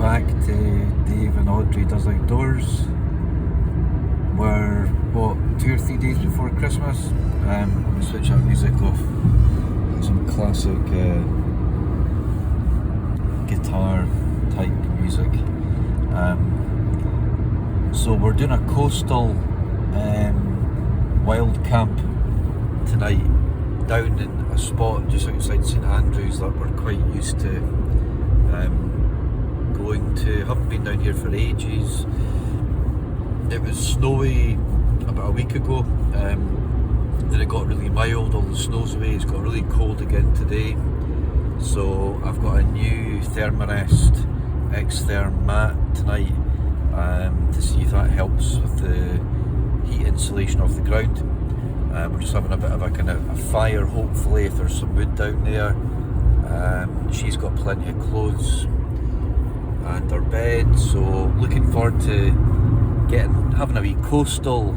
back to Dave and Audrey Does Outdoors. We're, what, 2 or 3 days before Christmas. We switch our music off. Some classic guitar type music. So we're doing a coastal wild camp tonight down in a spot just outside St Andrews that we're quite used to going to. Haven't been down here for ages. It was snowy about a week ago, then it got really mild, all the snow's away. It's got really cold again today, so I've got a new Thermarest xtherm mat tonight to see if that helps with the heat insulation of the ground. We're just having a bit of a kind of a fire, hopefully, if there's some wood down there. She's got plenty of clothes and her bed, so looking forward to having a wee coastal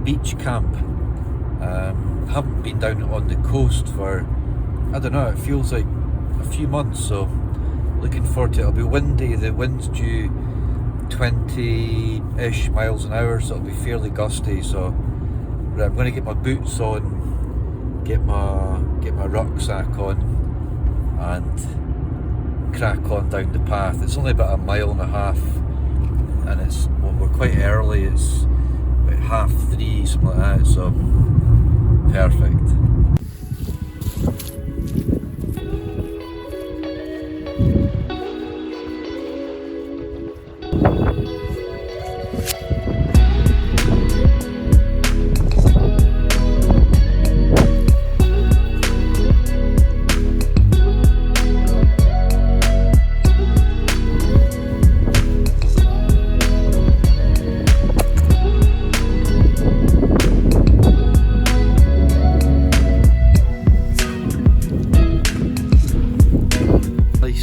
beach camp. Haven't been down on the coast for, I don't know, it feels like a few months, so looking forward to it. It'll be windy, the wind's due 20-ish miles an hour, so it'll be fairly gusty. So right, I'm going to get my boots on, get my rucksack on and crack on down the path. It's only about 1.5 miles and we're quite early. It's about 3:30, something like that, so perfect.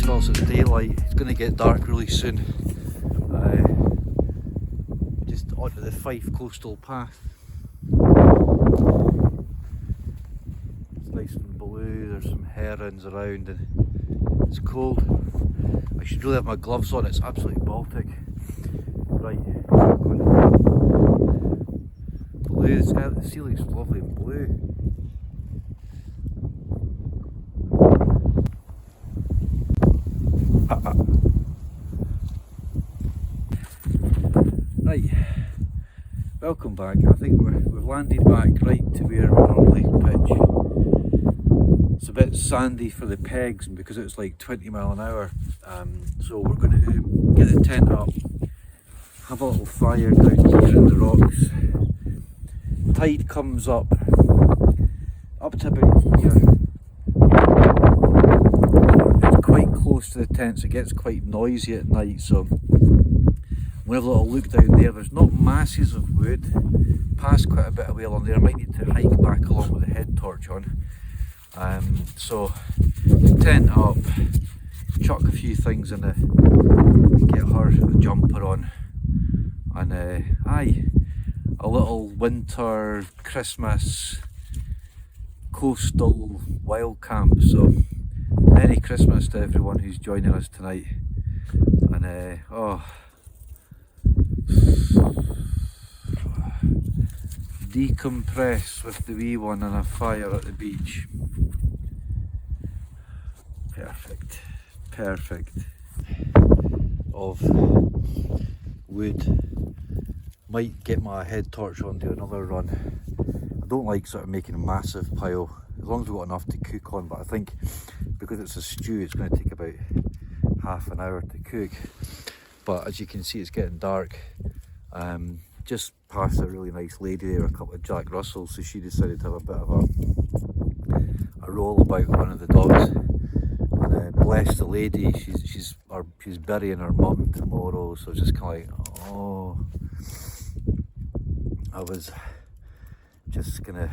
Whilst it's daylight, it's going to get dark really soon. Just onto the Fife coastal path. It's nice and blue, there's some herons around and it's cold. I should really have my gloves on, it's absolutely Baltic. Right, blue, the sea looks lovely and blue. Right, welcome back. I think we've landed back right to where we normally pitch. It's a bit sandy for the pegs, and because it's like 20 miles an hour, so we're going to get the tent up, have a little fire down here in the rocks. Tide comes up to about here. It's quite close to the tent, so it gets quite noisy at night, so we'll have a little look down there. There's not masses of wood, past quite a bit of way along there. I might need to hike back along with the head torch on. So tent up, chuck a few things in it, get her a jumper on, and a little winter Christmas coastal wild camp. So Merry Christmas to everyone who's joining us tonight, and decompress with the wee one and a fire at the beach. Perfect of wood. Might get my head torch on, do another run. I don't like sort of making a massive pile, as long as we've got enough to cook on, but I think because it's a stew it's going to take about half an hour to cook. But as you can see, it's getting dark. Just passed a really nice lady there, a couple of Jack Russells, so she decided to have a bit of a roll about one of the dogs. And bless the lady, she's burying her mum tomorrow, so it's just kind of like, oh. I was just kind of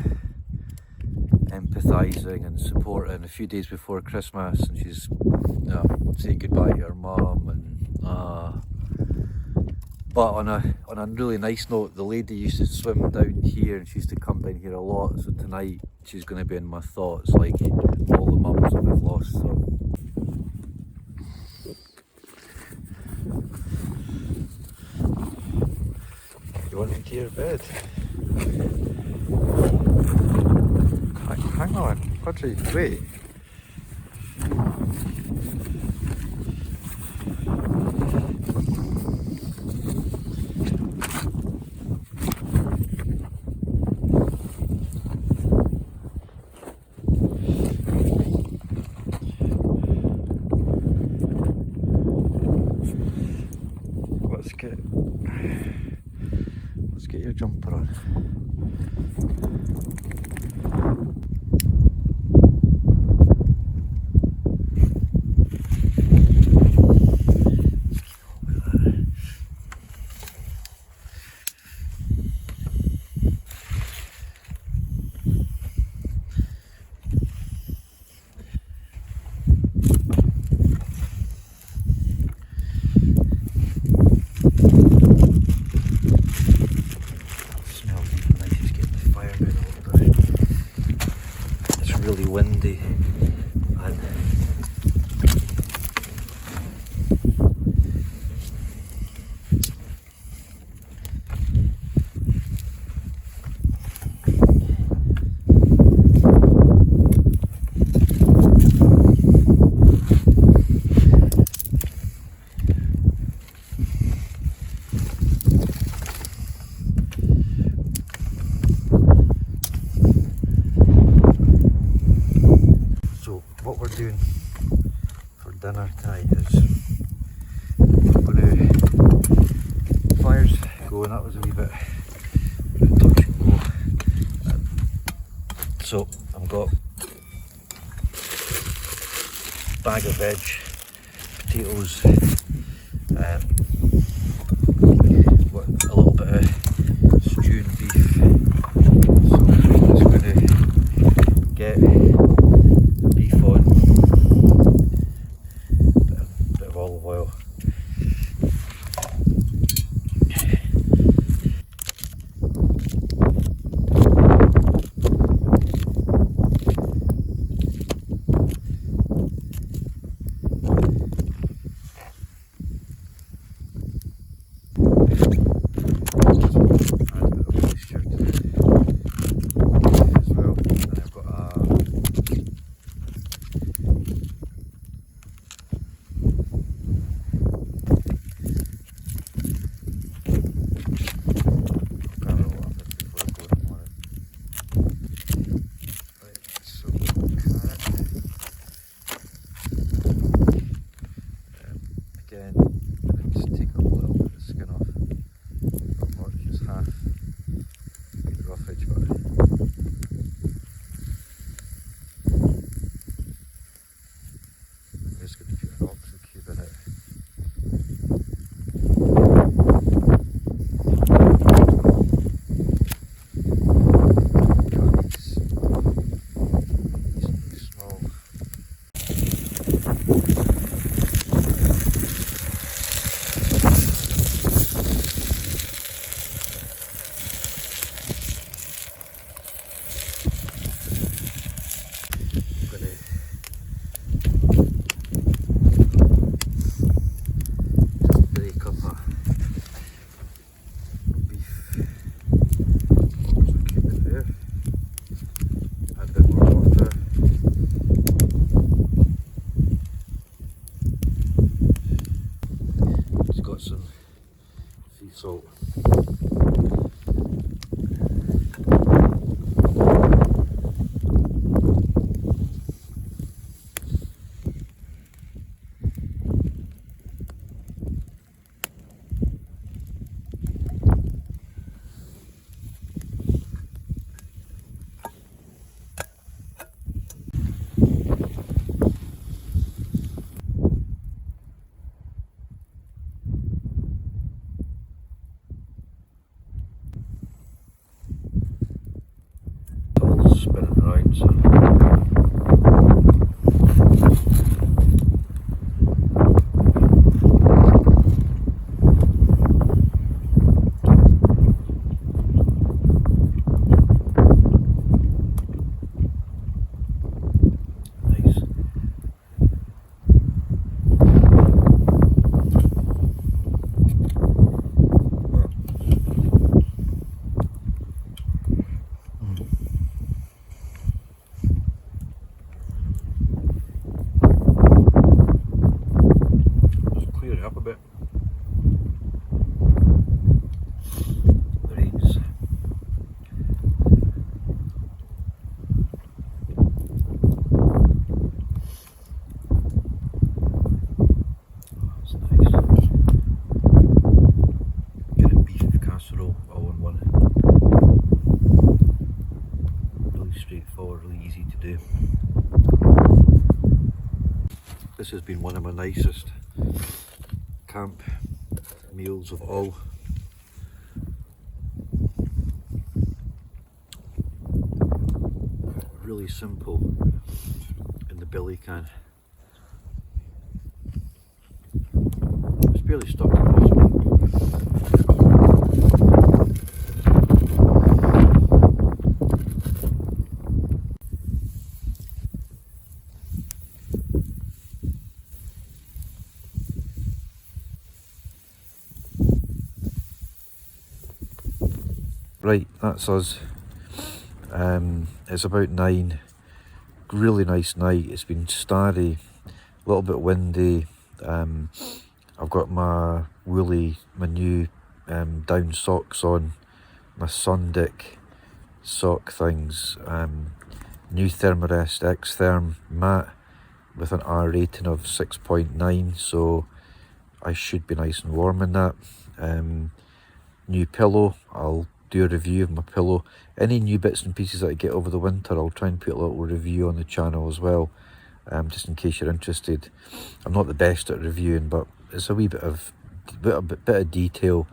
empathising and supporting a few days before Christmas, and she's saying goodbye to her mum, and but on a really nice note, the lady used to swim down here and she used to come down here a lot, so tonight she's going to be in my thoughts like all the mums that we've lost. So your bed. Hang on, Audrey, wait. Let's get your jumper on. Really windy and what we're doing for dinner tonight is we're going to fire's going. That was a wee bit touch and go. So I've got a bag of veg, potatoes, a little bit of stewed beef. So I'm just going to get beef on, bit of olive oil, some sea salt. This has been one of my nicest camp meals of all. Really simple in the billy can. It's barely stuck to the bottom. Right, that's us. It's about 9. Really nice night. It's been starry, a little bit windy. I've got my new down socks on, my Sundick sock things, new Thermarest xtherm mat with an R rating of 6.9, so I should be nice and warm in that. New pillow, I'll do a review of my pillow. Any new bits and pieces that I get over the winter, I'll try and put a little review on the channel as well, just in case you're interested. I'm not the best at reviewing, but it's a wee bit of detail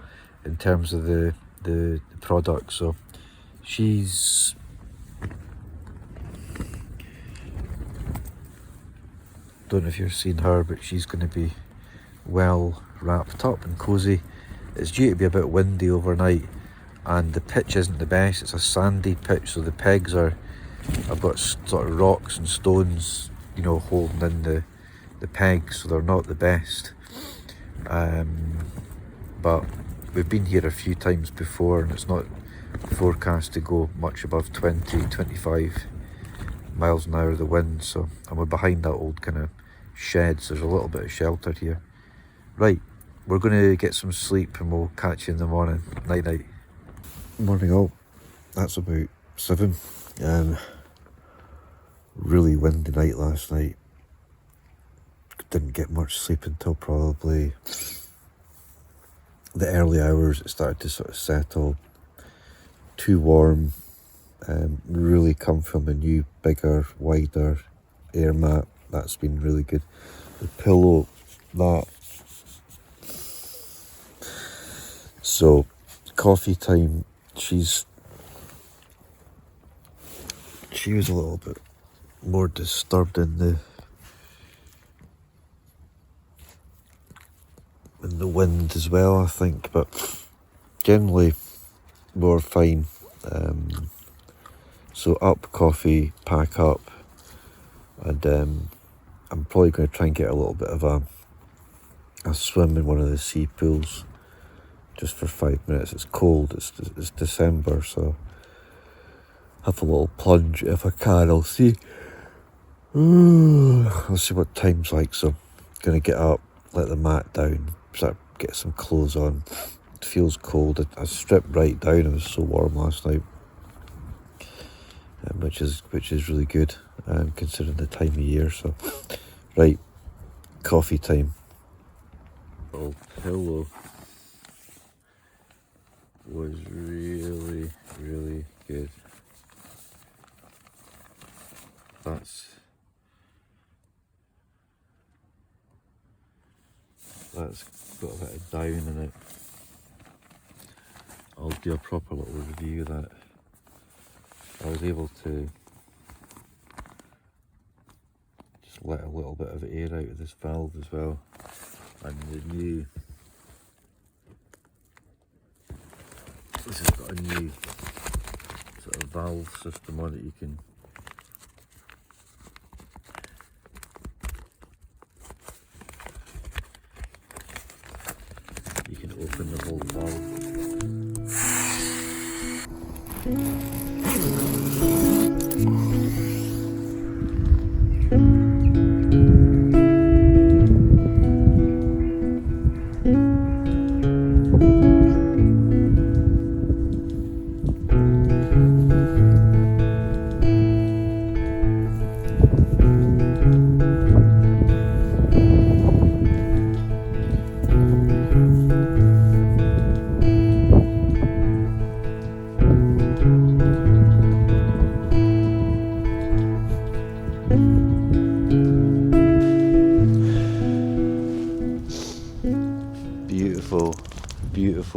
in terms of the product. So she's don't know if you're seeing her, but she's going to be well wrapped up and cozy. It's due to be a bit windy overnight, and the pitch isn't the best. It's a sandy pitch, so the pegs I've got sort of rocks and stones, you know, holding in the pegs, so they're not the best. But we've been here a few times before, and it's not forecast to go much above 20-25 miles an hour the wind, so, and we're behind that old kind of shed, so there's a little bit of shelter here. Right, we're going to get some sleep and we'll catch you in the morning. Night night. Morning all. That's about 7. Really windy night last night. Didn't get much sleep until probably the early hours. It started to sort of settle. Too warm. Really comfy on the new, bigger, wider air mat. That's been really good. The pillow, that. So, coffee time. She was a little bit more disturbed in the wind as well, I think, but generally we're fine. So up, coffee, pack up, and I'm probably going to try and get a little bit of a swim in one of the sea pools just for 5 minutes. It's cold, it's December, so have a little plunge if I can. I'll see what time's like. So gonna get up, let the mat down, start get some clothes on. It feels cold. I stripped right down. It was so warm last night, which is really good, considering the time of year. So right, coffee time. Oh, pillow was really good. That's got a bit of down in it. I'll do a proper little review of that. I was able to just let a little bit of air out of this valve as well, and the new, this has got a new sort of valve system on it. You can open the whole valve.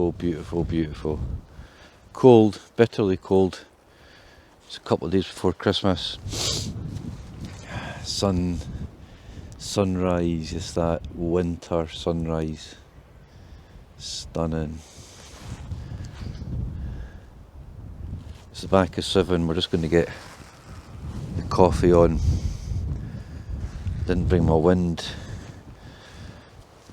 beautiful, beautiful, beautiful. Cold, bitterly cold. It's a couple of days before Christmas. Sunrise, it's that winter sunrise. Stunning. It's the back of 7, we're just going to get the coffee on. Didn't bring my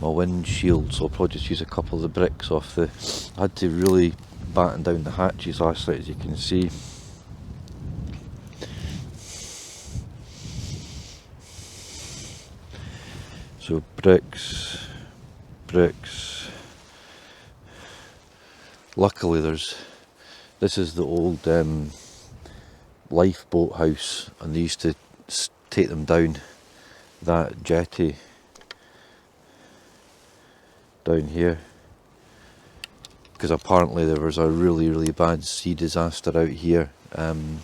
windshield, so I'll probably just use a couple of the bricks off the... I had to really batten down the hatches last night, as you can see. So bricks. Luckily this is the old lifeboat house, and they used to take them down that jetty down here, because apparently there was a really, really bad sea disaster out here in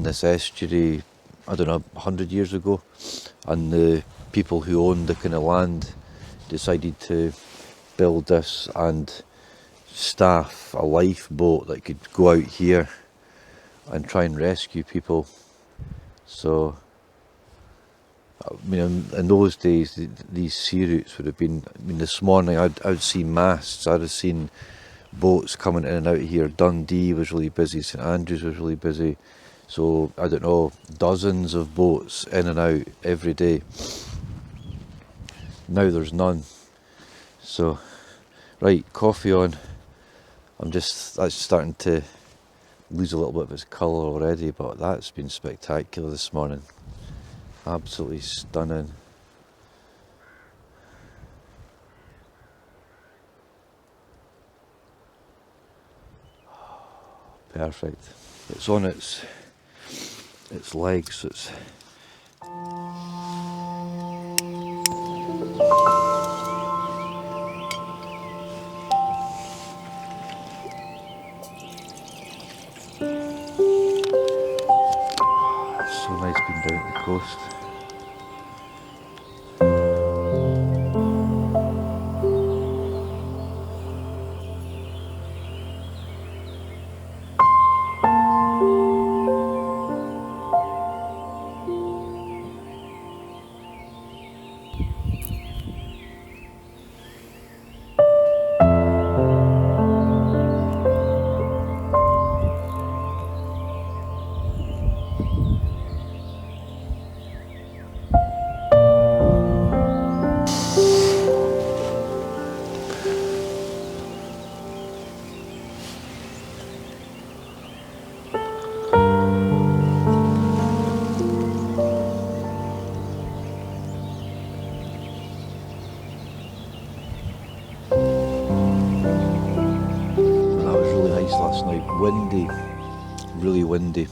this estuary, I don't know, 100 years ago, and the people who owned the kind of land decided to build this and staff a lifeboat that could go out here and try and rescue people. So I mean, in those days, these sea routes would have been... I mean, this morning I'd seen masts, I'd have seen boats coming in and out here. Dundee was really busy, St Andrews was really busy. So, I don't know, dozens of boats in and out every day. Now there's none. So, right, coffee on. That's starting to lose a little bit of its colour already, but that's been spectacular this morning. Absolutely stunning. Perfect. It's on its legs. It's so nice being down at the coast. Last night, windy, really windy.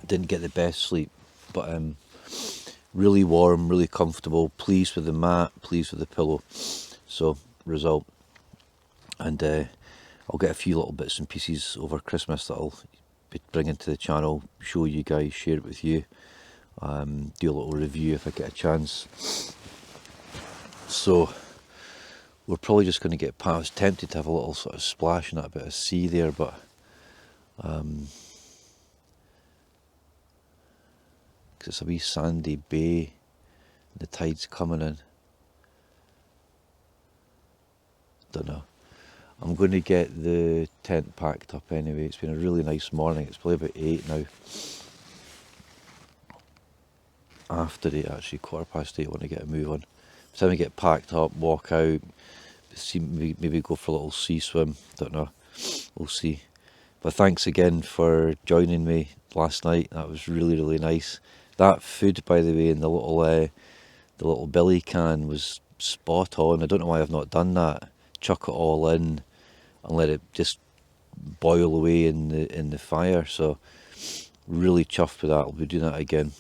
Didn't get the best sleep, but really warm, really comfortable. Pleased with the mat, pleased with the pillow. So, result. And I'll get a few little bits and pieces over Christmas that I'll be bringing to the channel, show you guys, share it with you, do a little review if I get a chance. So we're probably just going to get past. I was tempted to have a little sort of splash in that bit of sea there, but because it's a wee sandy bay, the tide's coming in. Don't know. I'm going to get the tent packed up anyway. It's been a really nice morning. It's probably about 8 now. After 8 actually, 8:15, I want to get a move on. By the time I get packed up, walk out, maybe go for a little sea swim, don't know, we'll see. But thanks again for joining me last night. That was really, really nice. That food, by the way, in the little billy can was spot on. I don't know why I've not done that. Chuck it all in and let it just boil away in the fire. So really chuffed with that. I'll be doing that again.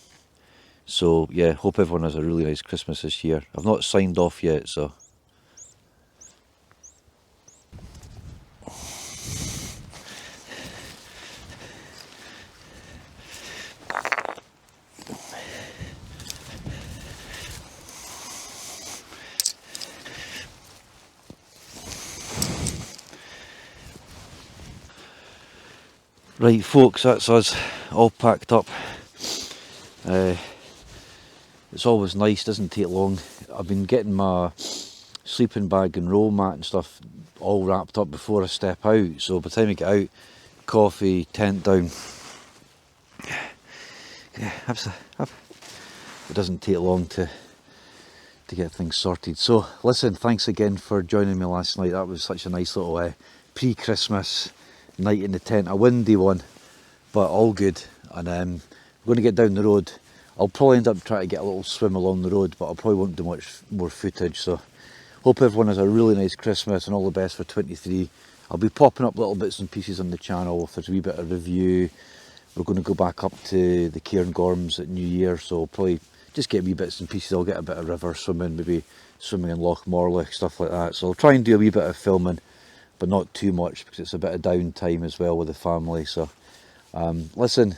So yeah, hope everyone has a really nice Christmas this year. I've not signed off yet, so Right folks, that's us all packed up. It's always nice, doesn't take long. I've been getting my sleeping bag and roll mat and stuff all wrapped up before I step out, so by the time I get out, coffee, tent down, it doesn't take long to get things sorted. So listen, thanks again for joining me last night. That was such a nice little pre-Christmas night in the tent, a windy one, but all good. And we're going to get down the road. I'll probably end up trying to get a little swim along the road, but I probably won't do much more footage. So hope everyone has a really nice Christmas and all the best for 23. I'll be popping up little bits and pieces on the channel if there's a wee bit of review. We're going to go back up to the Cairngorms at New Year, so I'll probably just get wee bits and pieces. I'll get a bit of river swimming, maybe swimming in Loch Morlich, stuff like that. So I'll try and do a wee bit of filming, but not too much because it's a bit of downtime as well with the family. So listen,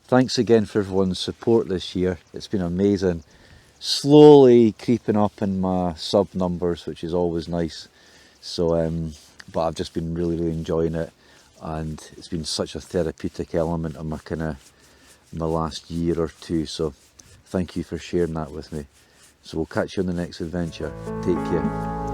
thanks again for everyone's support this year. It's been amazing. Slowly creeping up in my sub numbers, which is always nice. So but I've just been really enjoying it, and it's been such a therapeutic element of my last year or two. So thank you for sharing that with me. So we'll catch you on the next adventure. Take care.